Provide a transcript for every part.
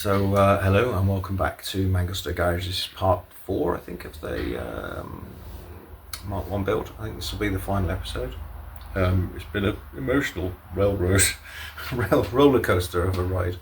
Hello and welcome back to Manchester Garage. This is part 4, I think, of the Mark 1 build. I think this will be the final episode. It's been an emotional roller coaster of a ride.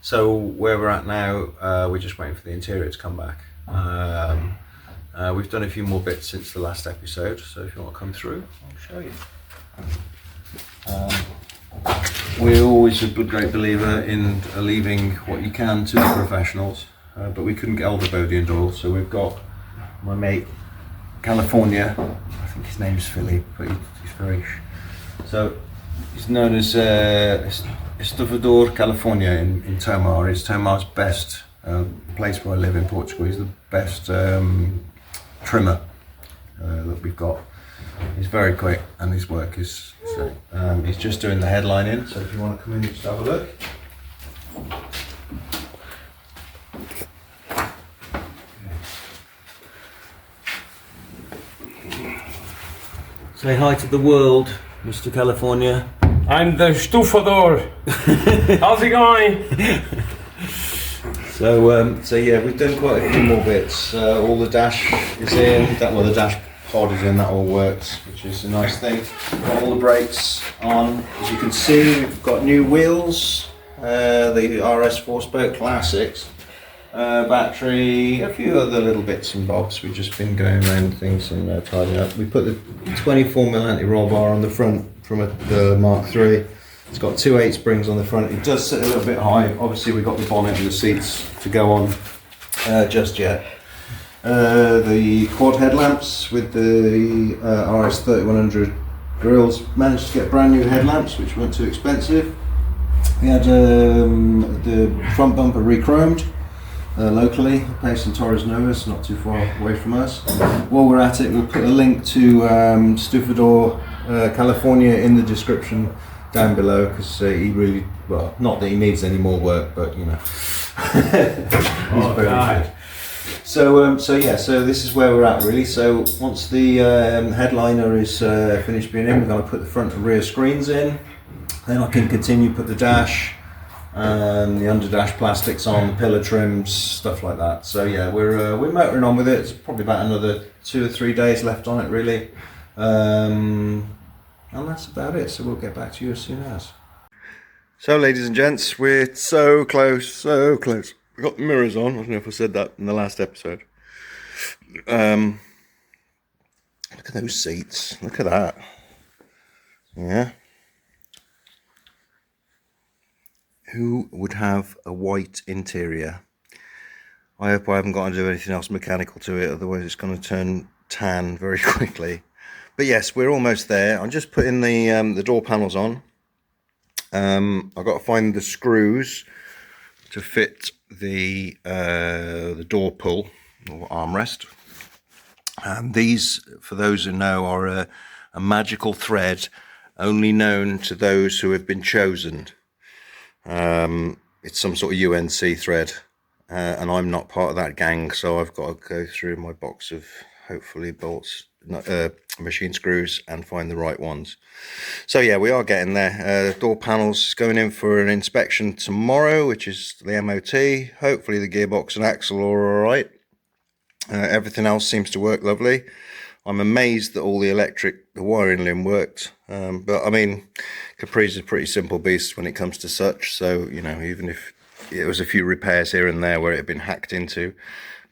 So where we're at now, we're just waiting for the interior to come back. We've done a few more bits since the last episode, so if you want to come through, I'll show you. We're always a great believer in leaving what you can to the professionals, but we couldn't get all the body and all, so we've got my mate California. I think his name's Philly, but he's very so he's known as Estufador California in Tomar. It's Tomar's best place where I live in Portugal. He's the best trimmer that we've got. He's very quick and his work is so, he's just doing the headline in, so if you want to come in and just have a look. Say hi to the world, Mr. California. I'm the Stufador. How's it going? So yeah, we've done quite a few more bits. All the dash is in, the dash pod is in, that all works, which is a nice thing. Got all the brakes on. As you can see, we've got new wheels, the RS 4-spoke classics, battery, a few other little bits and bobs. We've just been going around things and tidying up. We put the 24mm anti-roll bar on the front from the Mark III. It's got 2/8 springs on the front. It does sit a little bit high. Obviously we've got the bonnet and the seats to go on just yet. The quad headlamps with the RS 3100 grills, managed to get brand new headlamps which weren't too expensive. We had the front bumper re-chromed locally, based in Torres Novas, not too far away from us. While we're at it, we'll put a link to Stufador California in the description down below, because he really, well, not that he needs any more work, but you know, he's very good. So this is where we're at really. So once the headliner is finished being in, we're going to put the front and rear screens in. Then I can continue put the dash and the under dash plastics on, the pillar trims, stuff like that. So yeah, we're motoring on with it. It's probably about another 2 or 3 days left on it really. And that's about it, so we'll get back to you as soon as. So ladies and gents, we're so close, so close. We've got the mirrors on. I don't know if I said that in the last episode. Look at those seats, look at that. Yeah. Who would have a white interior? I hope I haven't got to do anything else mechanical to it, otherwise it's going to turn tan very quickly. But yes, we're almost there. I'm just putting the door panels on. I've got to find the screws to fit the door pull or armrest. These, for those who know, are a magical thread only known to those who have been chosen. It's some sort of UNC thread, and I'm not part of that gang, so I've got to go through my box of hopefully bolts, machine screws, and find the right ones. So yeah, we are getting there. Door panels going in for an inspection tomorrow, which is the MOT. Hopefully the gearbox and axle are all right. Everything else seems to work lovely. I'm amazed that all the wiring limb worked. But I mean, Capri's a pretty simple beast when it comes to such. So, you know, even if it was a few repairs here and there where it had been hacked into.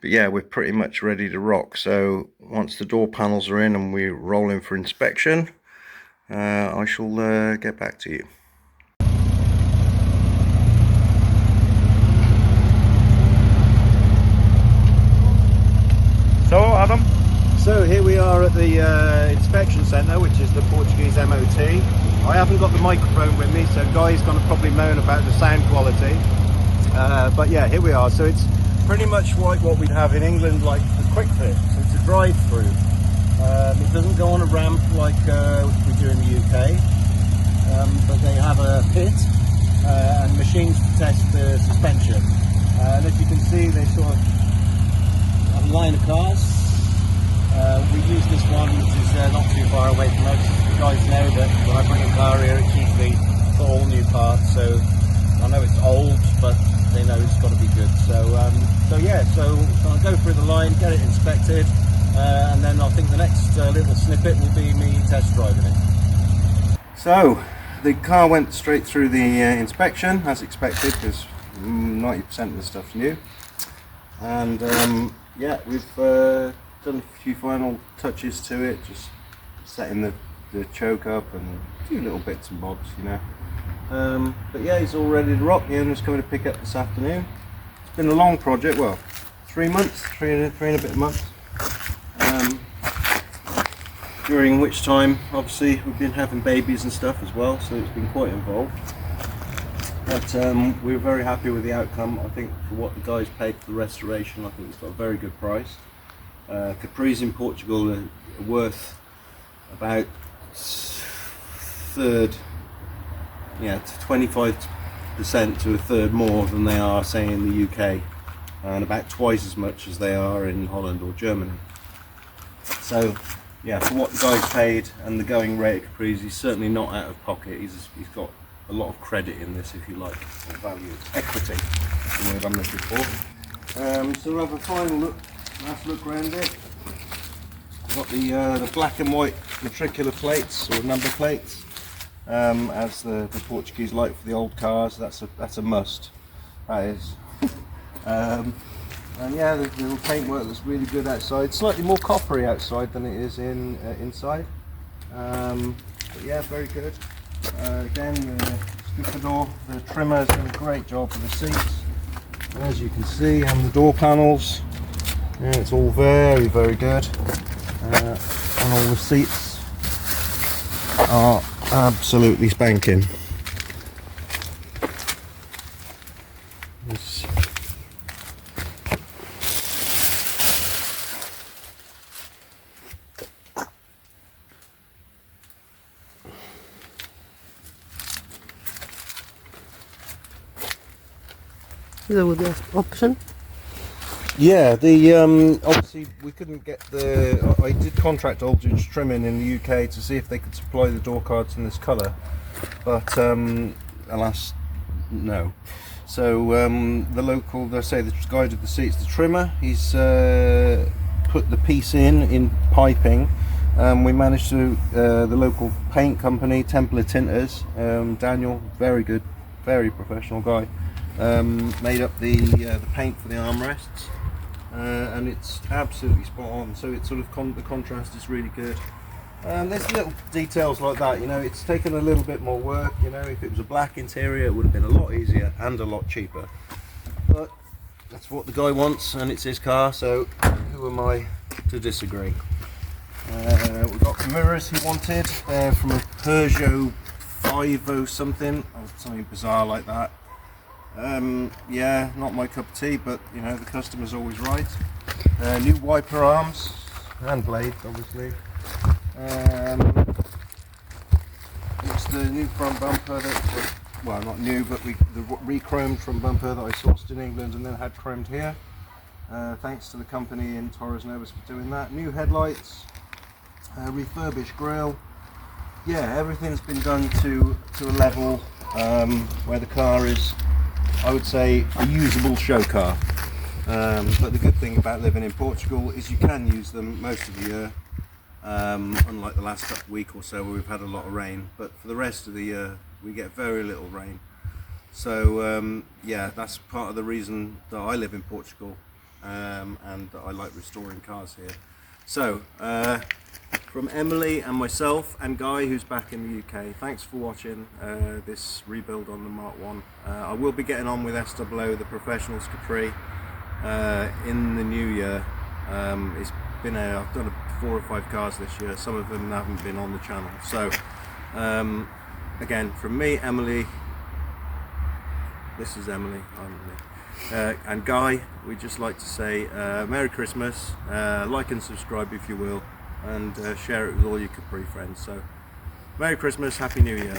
But yeah, we're pretty much ready to rock. So once the door panels are in and we're rolling for inspection, I shall get back to you. So, Adam? So here we are at the inspection centre, which is the Portuguese MOT. I haven't got the microphone with me, so Guy's going to probably moan about the sound quality. But yeah, here we are. So it's pretty much like what we'd have in England, like the quick fit. So it's a drive-through. It doesn't go on a ramp like we do in the UK, but they have a pit and machines to test the suspension. And as you can see, they sort of have a line of cars. We use this one, which is not too far away from us. You guys know that when I bring a car here, it's usually for all new parts. So I know it's old, but they know it's got to be good. So yeah, so I'll go through the line, get it inspected, and then I think the next little snippet will be me test driving it. So the car went straight through the inspection as expected, because 90% of the stuff's new, and yeah, we've done a few final touches to it, just setting the choke up and a few little bits and bobs, you know. But yeah, he's all ready to rock. The owner's coming to pick up this afternoon. It's been a long project, well, 3 months, three and a bit months, during which time obviously we've been having babies and stuff as well, so it's been quite involved. But we were very happy with the outcome. I think for what the guys paid for the restoration, I think it's got a very good price. Capris in Portugal are worth about third, yeah, 25% to a third more than they are, say, in the UK, and about twice as much as they are in Holland or Germany. So yeah, for what the guys paid and the going rate of Capris, he's certainly not out of pocket. He's got a lot of credit in this, if you like, or value, equity, the word I'm looking for. So we'll have a final look, last look around it. We've got the black and white matricular plates, or number plates, as the Portuguese like for the old cars. That's a must, that is. And yeah, the little paintwork looks really good outside. Slightly more coppery outside than it is inside. But yeah, very good. Again, the Stucador, the trimmer has done a great job with the seats, as you can see, and the door panels. Yeah, it's all very, very good. And all the seats are absolutely spanking. Is that with the option? Yeah, the obviously we couldn't get the. I did contract Aldridge Trimming in the UK to see if they could supply the door cards in this colour, but alas, no. So the local, they say the guy did the seats, the trimmer, he's put the piece in piping. We managed to, the local paint company, Templar Tinters, Daniel, very good, very professional guy, made up the paint for the armrests, and it's absolutely spot on. So it's sort of the contrast is really good. There's little details like that, you know. It's taken a little bit more work, you know. If it was a black interior, it would have been a lot easier and a lot cheaper. But that's what the guy wants, and it's his car, so who am I to disagree? We've got the mirrors he wanted from a Peugeot 50 something, or something bizarre like that. Yeah, not my cup of tea, but you know, the customer's always right. New wiper arms and blades, obviously. It's the new front bumper that, well, not new, but the re-chromed front bumper that I sourced in England and then had chromed here. Thanks to the company in Torres Novas for doing that. New headlights, refurbished grille. Yeah, everything's been done to a level where the car is, I would say, a usable show car. But the good thing about living in Portugal is you can use them most of the year, unlike the last week or so where we've had a lot of rain. But for the rest of the year we get very little rain. So yeah, that's part of the reason that I live in Portugal, and that I like restoring cars here. So from Emily and myself and Guy, who's back in the UK, thanks for watching this rebuild on the Mark 1. I will be getting on with SWO, the Professionals Capri, in the new year. It's been I've done 4 or 5 cars this year. Some of them haven't been on the channel. So again, from me, Emily, this is Emily, and Guy, we'd just like to say Merry Christmas, like and subscribe if you will, and share it with all your Capri friends. So Merry Christmas, Happy New Year.